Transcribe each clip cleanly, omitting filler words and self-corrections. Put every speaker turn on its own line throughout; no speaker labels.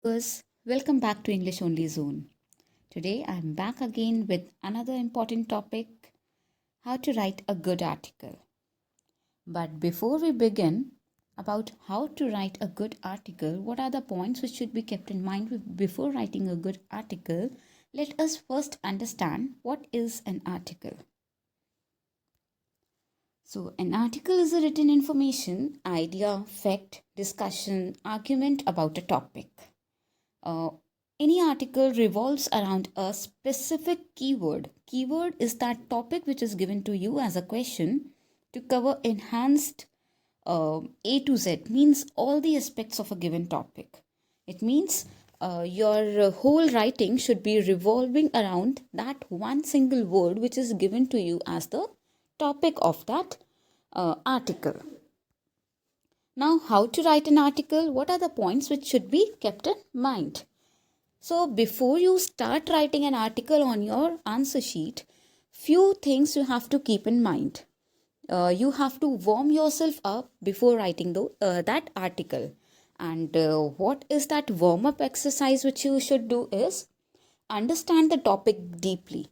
viewers, welcome back to English Only Zone. Today I'm back again with another important topic, how to write a good article. But before we begin about how to write a good article, what are the points which should be kept in mind before writing a good article? Let us first understand what is an article. So, an article is a written information, idea, fact, discussion, argument about a topic. Uh, any article revolves around a specific keyword. Keyword is that topic which is given to you as a question to cover enhanced A to Z, means all the aspects of a given topic. It means your whole writing should be revolving around that one single word which is given to you as the topic of that article. Now, how to write an article? What are the points which should be kept in mind? So, before you start writing an article on your answer sheet, few things you have to keep in mind. You have to warm yourself up before writing that article. And what is that warm up exercise which you should do is understand the topic deeply.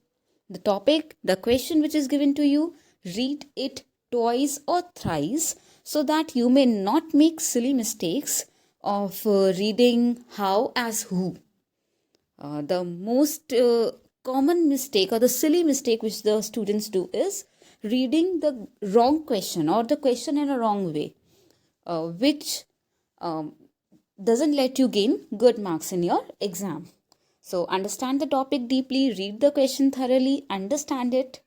The topic, the question which is given to you, read it twice or thrice so that you may not make silly mistakes of reading how as who. The most common mistake or the silly mistake which the students do is reading the wrong question or the question in a wrong way, which doesn't let you gain good marks in your exam. So, understand the topic deeply, read the question thoroughly, understand it.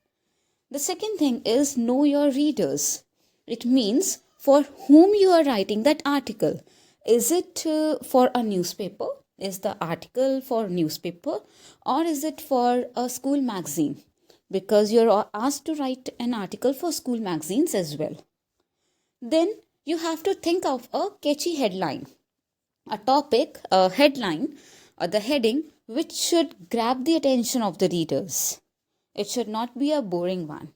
The second thing is know your readers. It means for whom you are writing that article. Is it for a newspaper? Is the article for newspaper, or is it for a school magazine? Because you're asked to write an article for school magazines as well. Then you have to think of a catchy headline, a topic, a headline, or the heading which should grab the attention of the readers. It should not be a boring one.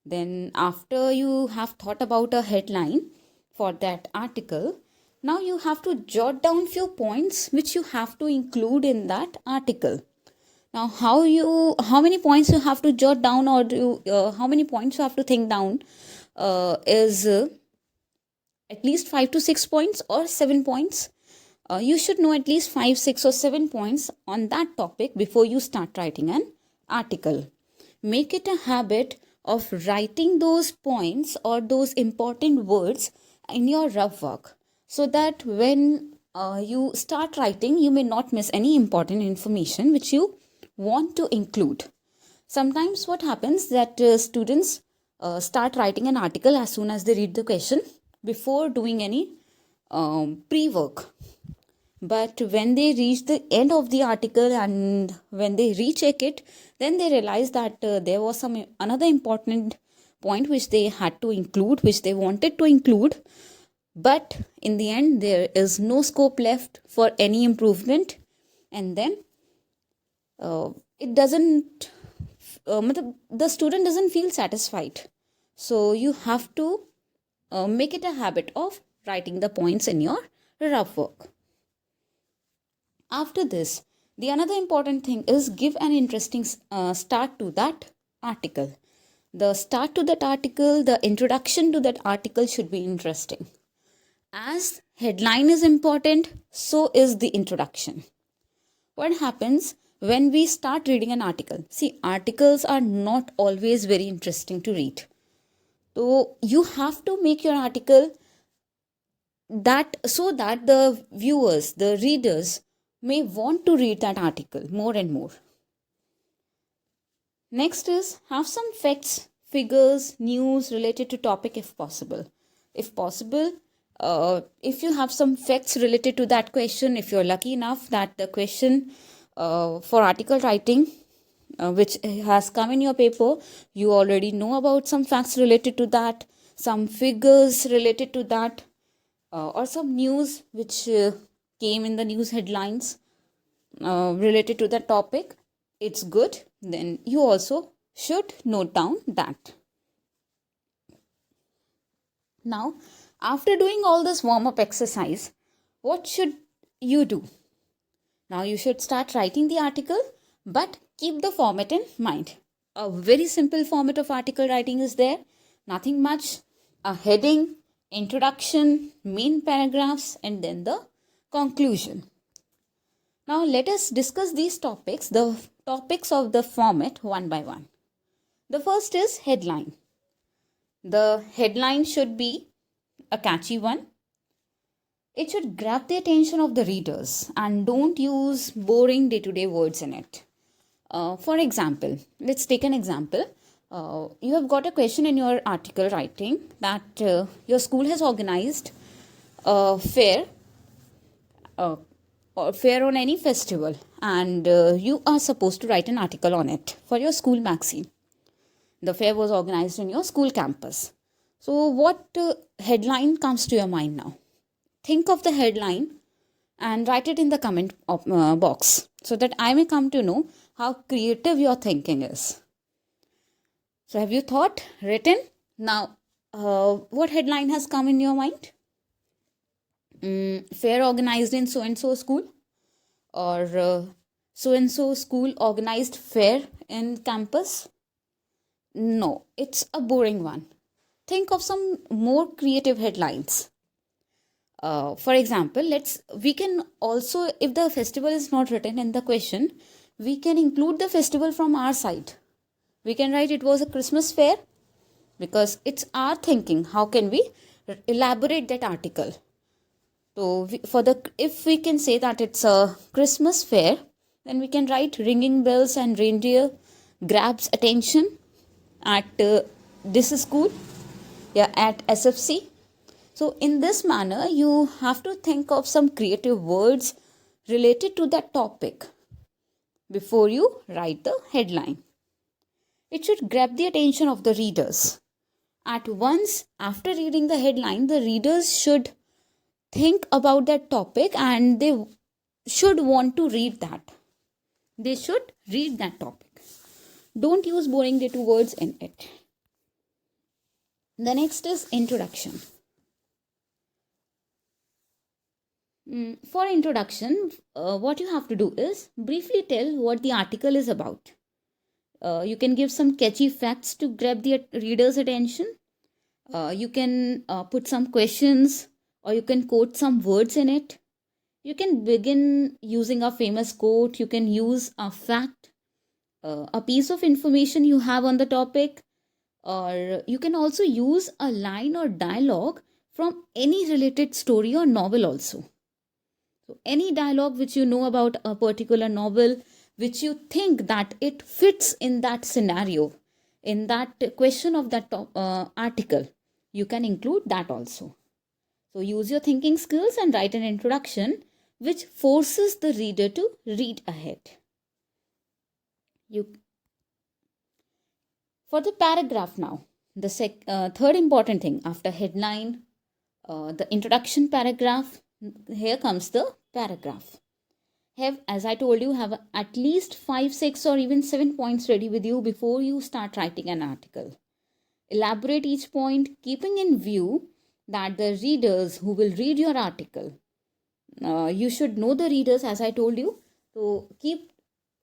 Then, after you have thought about a headline for that article, now you have to jot down few points which you have to include in that article. Now, how many points you have to jot down, or how many points you have to think down is at least 5 to 6 points or 7 points. You should know at least 5, 6, or 7 points on that topic before you start writing an article. Make it a habit of writing those points or those important words in your rough work, so that when you start writing, you may not miss any important information which you want to include. Sometimes what happens that students start writing an article as soon as they read the question before doing any pre-work. But when they reach the end of the article and when they recheck it, then they realize that there was some another important point which they had to include, which they wanted to include, but in the end there is no scope left for any improvement, and then it doesn't the student doesn't feel satisfied. So you have to make it a habit of writing the points in your rough work. After this, the another important thing is give an interesting start to that article. The start to that article, the introduction to that article should be interesting. As headline is important, so is the introduction. What happens when we start reading an article? See, articles are not always very interesting to read. So you have to make your article that so that the viewers, the readers, may want to read that article more and more. Next is have some facts, figures, news related to topic if possible. If possible, if you have some facts related to that question, if you're lucky enough that the question for article writing which has come in your paper, you already know about some facts related to that, some figures related to that, or some news which came in the news headlines related to the topic, it's good. Then you also should note down that. Now, after doing all this warm up exercise, what should you do. Now you should start writing the article, but keep the format in mind. A very simple format of article writing is there, nothing much. A heading, introduction, main paragraphs, and then the conclusion. Now let us discuss these topics, the topics of the format, one by one. The first is headline. The headline should be a catchy one. It should grab the attention of the readers and don't use boring day-to-day words in it. For example, let's take an example. You have got a question in your article writing that your school has organized a fair or fair on any festival, and you are supposed to write an article on it for your school magazine. The fair was organized in your school campus. So what headline comes to your mind now? Think of the headline and write it in the comment box so that I may come to know how creative your thinking is. So have you thought, written? Now, what headline has come in your mind? Fair organized in so-and-so school? Or so-and-so school organized fair in campus? No, it's a boring one. Think of some more creative headlines. For example, we can also, if the festival is not written in the question, we can include the festival from our side. We can write it was a Christmas fair, because it's our thinking. How can we elaborate that article? So if we can say that it's a Christmas fair, then we can write ringing bells and reindeer grabs attention at this school, at SFC. So in this manner, you have to think of some creative words related to that topic before you write the headline. It should grab the attention of the readers. At once, after reading the headline, the readers should think about that topic and they should want to read that. They should read that topic. Don't use boring day-to words in it. The next is introduction. For introduction, what you have to do is briefly tell what the article is about. You can give some catchy facts to grab the reader's attention. You can put some questions, or you can quote some words in it. You can begin using a famous quote. You can use a fact, a piece of information you have on the topic, or you can also use a line or dialogue from any related story or novel also. So any dialogue which you know about a particular novel, which you think that it fits in that scenario, in that question of that article, you can include that also. So use your thinking skills and write an introduction which forces the reader to read ahead. For the paragraph now, the third important thing after headline, the introduction paragraph, here comes the paragraph. As I told you, have at least 5, 6 or even 7 points ready with you before you start writing an article. Elaborate each point, keeping in view that the readers who will read your article, you should know the readers, as I told you. So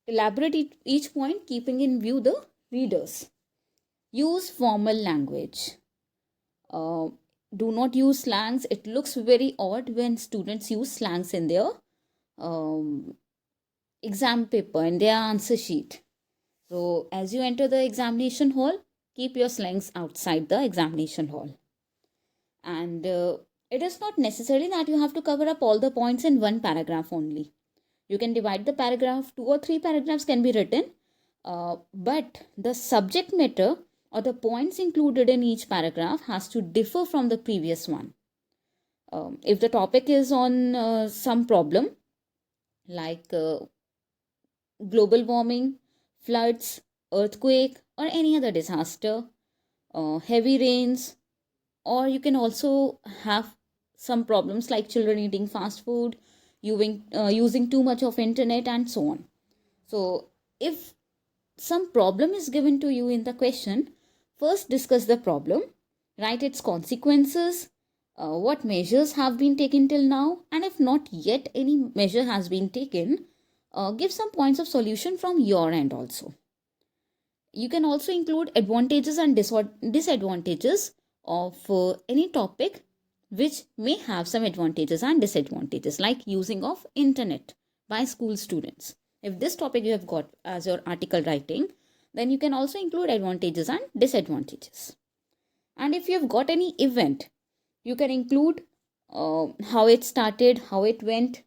elaborate each point, keeping in view the readers. Use formal language. Do not use slangs. It looks very odd when students use slangs in their exam paper, in their answer sheet. So as you enter the examination hall, keep your slangs outside the examination hall. And it is not necessary that you have to cover up all the points in one paragraph only. You can divide the paragraph, 2 or 3 paragraphs can be written, but the subject matter or the points included in each paragraph has to differ from the previous one. If the topic is on some problem like global warming, floods, earthquake, or any other disaster, heavy rains, or you can also have some problems like children eating fast food, using too much of internet, and so on. So if some problem is given to you in the question, first discuss the problem, write its consequences, what measures have been taken till now, and if not yet any measure has been taken, give some points of solution from your end also. You can also include advantages and disadvantages of any topic which may have some advantages and disadvantages, like using of internet by school students. If this topic you have got as your article writing, then you can also include advantages and disadvantages. And if you have got any event, you can include how it started, how it went.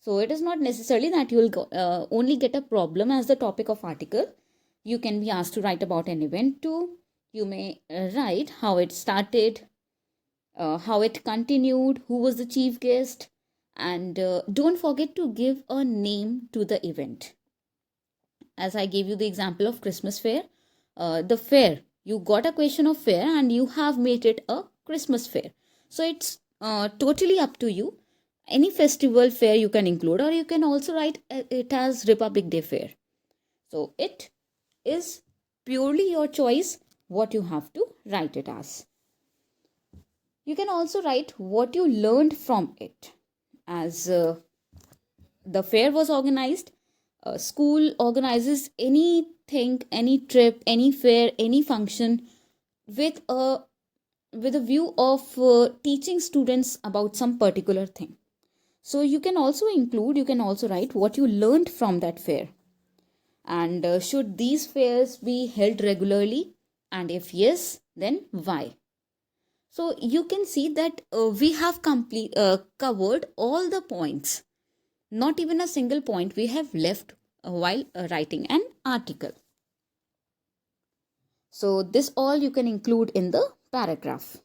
So it is not necessarily that you will only get a problem as the topic of article. You can be asked to write about an event too. You may write how it started, how it continued, who was the chief guest, and don't forget to give a name to the event. As I gave you the example of Christmas fair, the fair, you got a question of fair and you have made it a Christmas fair. So it's totally up to you. Any festival fair you can include, or you can also write it as Republic Day fair. So it is purely your choice what you have to write it as. You can also write what you learned from it. As the fair was organized, school organizes anything, any trip, any fair, any function with a view of teaching students about some particular thing. So you can also write what you learned from that fair. And should these fairs be held regularly? And if yes, then why? So you can see that we have covered all the points. Not even a single point we have left while writing an article. So this all you can include in the paragraph.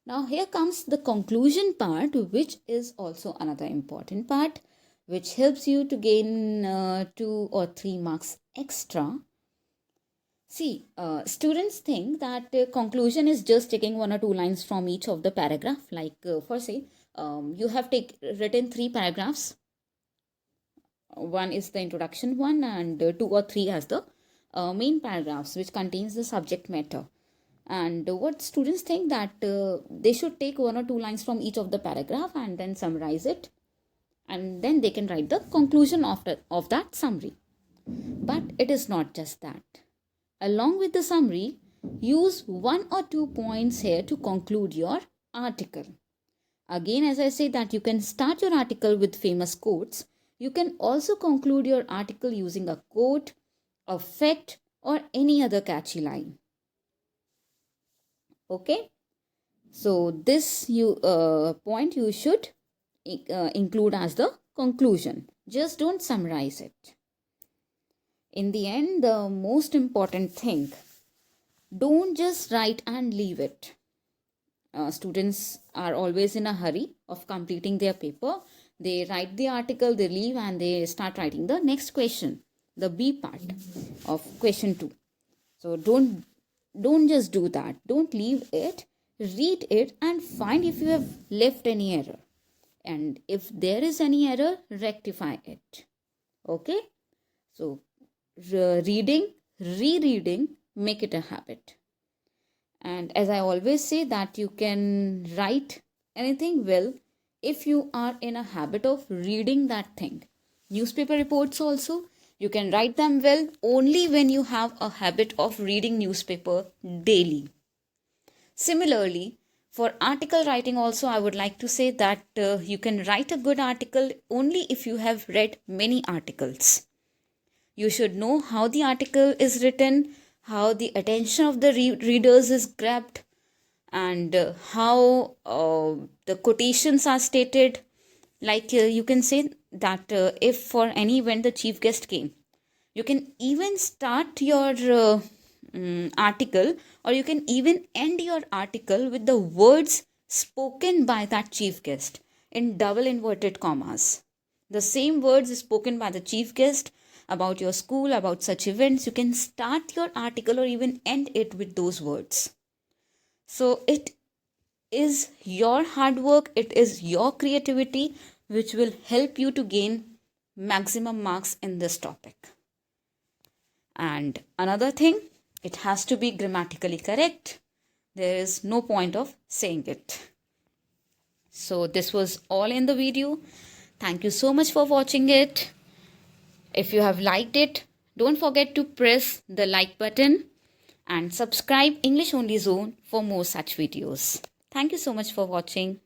Now here comes the conclusion part, which is also another important part, which helps you to gain 2 or 3 marks extra. See, students think that conclusion is just taking 1 or 2 lines from each of the paragraph. Like for say, you have written 3 paragraphs. One is the introduction one, and 2 or 3 as the main paragraphs, which contains the subject matter. And what students think that they should take 1 or 2 lines from each of the paragraph and then summarize it, and then they can write the conclusion of that summary. But it is not just that. Along with the summary, use 1 or 2 points here to conclude your article. Again, as I say that you can start your article with famous quotes. You can also conclude your article using a quote, a fact, or any other catchy line. Okay, so this point you should include as the conclusion. Just don't summarize it. In the end, the most important thing, don't just write and leave it. Students are always in a hurry of completing their paper. They write the article, they leave, and they start writing the next question, the B part of question 2. So don't just do that. Don't leave it. Read it and find if you have left any error. And if there is any error, rectify it. Okay? So reading, rereading, make it a habit. And as I always say that you can write anything well if you are in a habit of reading that thing. Newspaper reports also, you can write them well only when you have a habit of reading newspaper daily. Similarly, for article writing also, I would like to say that you can write a good article only if you have read many articles. You should know how the article is written, how the attention of the readers is grabbed, and how the quotations are stated. Like you can say that if for any event the chief guest came, you can even start your article, or you can even end your article with the words spoken by that chief guest in double inverted commas. The same words spoken by the chief guest about your school, about such events. You can start your article or even end it with those words. So it is your hard work, it is your creativity which will help you to gain maximum marks in this topic. And another thing, it has to be grammatically correct. There is no point of saying it. So this was all in the video. Thank you so much for watching it. If you have liked it, don't forget to press the like button and subscribe English Only Zone for more such videos. Thank you so much for watching.